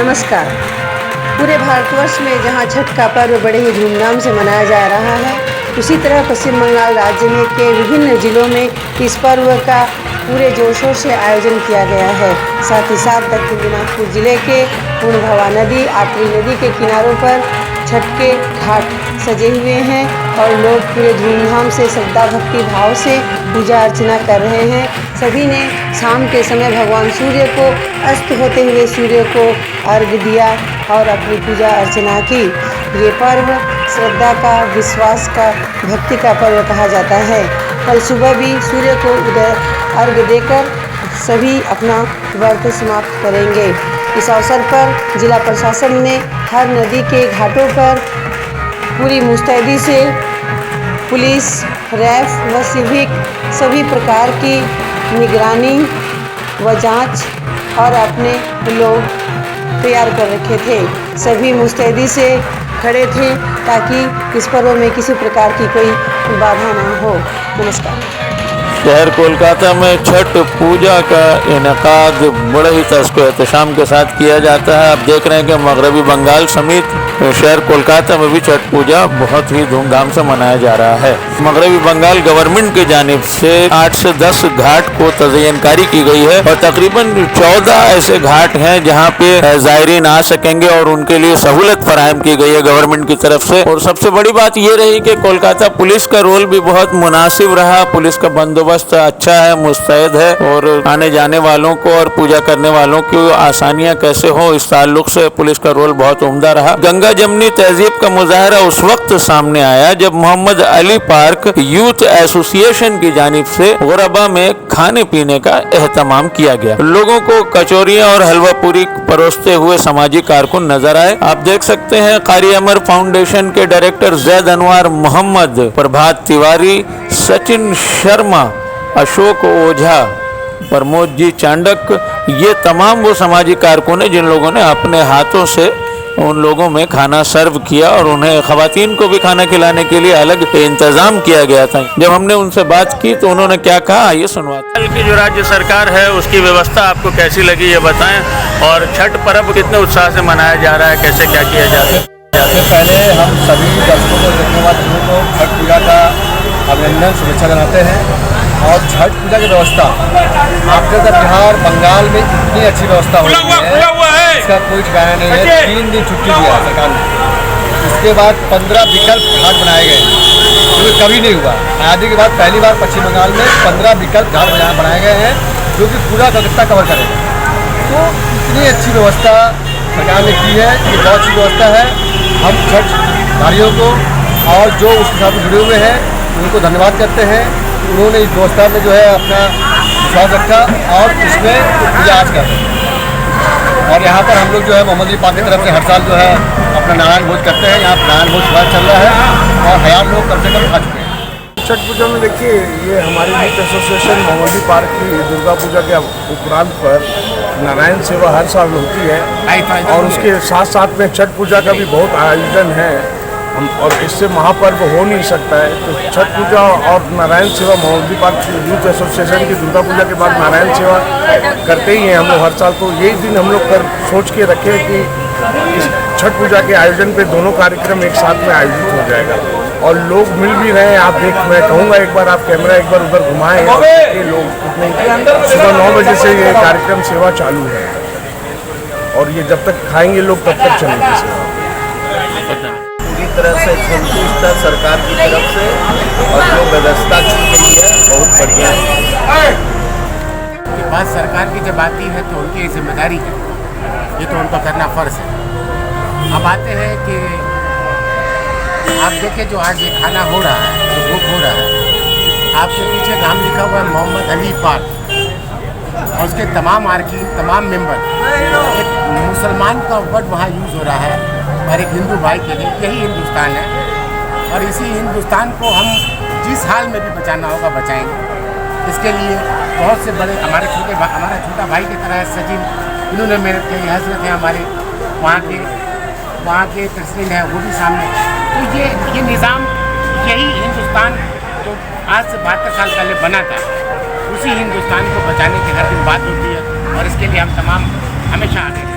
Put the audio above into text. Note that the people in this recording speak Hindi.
नमस्कार। पूरे भारतवर्ष में जहां छठ का पर्व बड़े ही धूमधाम से मनाया जा रहा है, उसी तरह पश्चिम बंगाल राज्य में के विभिन्न जिलों में इस पर्व का पूरे जोर शोर से आयोजन किया गया है। साथ ही साथ दक्षिण दिनाजपुर जिले के पूर्णभवा नदी, आतरी नदी के किनारों पर छठ के घाट सजे हुए हैं और लोग पूरे धूमधाम से श्रद्धा भक्ति भाव से पूजा अर्चना कर रहे हैं। सभी ने शाम के समय भगवान सूर्य को, अस्त होते हुए सूर्य को अर्घ्य दिया और अपनी पूजा अर्चना की। ये पर्व श्रद्धा का, विश्वास का, भक्ति का पर्व कहा जाता है। कल सुबह भी सूर्य को उदय अर्घ्य देकर सभी अपना व्रत समाप्त करेंगे। इस अवसर पर जिला प्रशासन ने हर नदी के घाटों पर पूरी मुस्तैदी से पुलिस, रैफ व सिविक सभी प्रकार की निगरानी व जांच और अपने लोग तैयार कर रखे थे। सभी मुस्तैदी से खड़े थे ताकि इस पर्व में किसी प्रकार की कोई बाधा न हो। नमस्कार। शहर कोलकाता में छठ पूजा का इनेकाद बड़े ही तस्को एहतशाम के साथ किया जाता है। आप देख रहे हैं कि मगरबी बंगाल समेत शहर कोलकाता में भी छठ पूजा बहुत ही धूमधाम से मनाया जा रहा है। मगरबी बंगाल गवर्नमेंट की जानिब से 8 से 10 घाट को तज़य्यनकारी की गई है और तकरीबन 14 ऐसे घाट हैं जहां पे ज़ायरीन आ सकेंगे और उनके लिए सहूलत फराहम की गई है गवर्नमेंट की तरफ से। और सबसे बड़ी बात ये रही कि कोलकाता पुलिस का रोल भी बहुत मुनासिब रहा। पुलिस का बंदोबस्त अच्छा है, मुस्तैद है और आने जाने वालों को और पूजा करने वालों की आसानियां कैसे हो, इस ताल्लुक से पुलिस का रोल बहुत उम्दा रहा। गंगा जमनी तहजीब का मुजाहरा उस वक्त सामने आया जब Mohammad Ali park youth association की जानिब से गुरबा में खाने पीने का एहतमाम किया गया। लोगों को कचौरियां और हलवा पूरी परोसते हुए सामाजिक कारकुन नजर आए। आप देख सकते हैं कारी अमर फाउंडेशन के डायरेक्टर जैद अनवार मोहम्मद, प्रभात तिवारी, सचिन शर्मा, अशोक ओझा, प्रमोद जी चांडक, ये तमाम वो सामाजिक कारकुन हैं जिन लोगों ने अपने हाथों से उन लोगों में खाना सर्व किया और उन्हें खवातीन को भी खाना खिलाने के लिए अलग इंतजाम किया गया था। जब हमने उनसे बात की तो उन्होंने क्या कहा, ये सुनवाते हैं। कल की जो राज्य सरकार है उसकी व्यवस्था आपको कैसी लगी ये बताएं, और छठ पर्व कितने उत्साह से मनाया जा रहा है, कैसे क्या किया जा रहा है। सबसे पहले हम सभी दर्शकों को, देखने वाले लोगों को छठ पूजा का अभिनंदन, शुभेच्छा जनाते हैं। और छठ पूजा की व्यवस्था आपके बिहार बंगाल में इतनी अच्छी व्यवस्था हो रही है, इसका कोई ठिकाना नहीं है। 3 दिन छुट्टी दिया सरकार ने। इसके बाद 15 विकल्प घाट बनाए गए जो कि कभी नहीं हुआ। आज़ादी के बाद पहली बार पश्चिम बंगाल में 15 विकल्प घाट बनाए गए हैं जो कि पूरा कलकत्ता कवर करेगा। तो इतनी अच्छी व्यवस्था सरकार ने की है, ये बहुत अच्छी व्यवस्था है। हम छठ भाइयों को और जो उसके साथ जुड़े हुए हैं उनको धन्यवाद करते हैं। उन्होंने इस व्यवस्था में जो है अपना विश्वास रखा और इसमें पूजा आज कर रहे हैं। और यहाँ पर हम लोग जो है मोहम्मद अली पार्क की तरफ से हर साल जो है अपना नारायण भोज करते हैं। यहाँ नारायण भोज सुबह चल रहा है और 1000 लोग कम से कम आ चुके हैं। छठ पूजा में देखिए, ये हमारी youth association Mohammad Ali park की दुर्गा पूजा के उपरांत पर नारायण सेवा हर साल होती है और उसके साथ साथ में छठ पूजा का भी बहुत आयोजन है। और इससे महापर्व हो नहीं सकता है। तो छठ पूजा और नारायण सेवा मोहम्मद पार्क यूथ एसोसिएशन की दुर्गा पूजा के बाद नारायण सेवा करते ही हैं हम लोग हर साल। तो यही दिन हम लोग सोच के रखे कि इस छठ पूजा के आयोजन पे दोनों कार्यक्रम एक साथ में आयोजित हो जाएगा और लोग मिल भी रहे हैं। मैं कहूँगा एक बार आप कैमरा एक बार उधर घुमाएं। ये लोग सुबह 9 बजे से ये कार्यक्रम सेवा चालू है और ये जब तक खाएंगे लोग तब तक चलेगी सेवा। तरह से संतुष्ट है सरकार की तरफ से और जो व्यवस्था की गई है बहुत बढ़िया है। कि बात सरकार की जब आती है तो उनकी जिम्मेदारी है, ये तो उनका करना फर्ज है। अब आते हैं कि आप देखें जो आज ये खाना हो रहा है, जो बुक हो रहा है, आपके पीछे नाम लिखा हुआ है मोहम्मद अली पार्क और उसके तमाम आर्किन, तमाम मेंबर। एक मुसलमान का वर्ड वहाँ यूज़ हो रहा है और एक हिंदू भाई के लिए। यही हिंदुस्तान है और इसी हिंदुस्तान को हम जिस हाल में भी बचाना होगा बचाएंगे। इसके लिए बहुत से बड़े हमारा छोटा भाई की तरह है सचिन, इन्होंने मेहनत की। हजरत है हमारे वहाँ के तस्लीम है, वो भी सामने। तो ये निज़ाम, यही हिंदुस्तान जो आज से 72 साल पहले बना था, उसी हिंदुस्तान को बचाने की हर दिन बात होती है और इसके लिए हम तमाम हमेशा आगे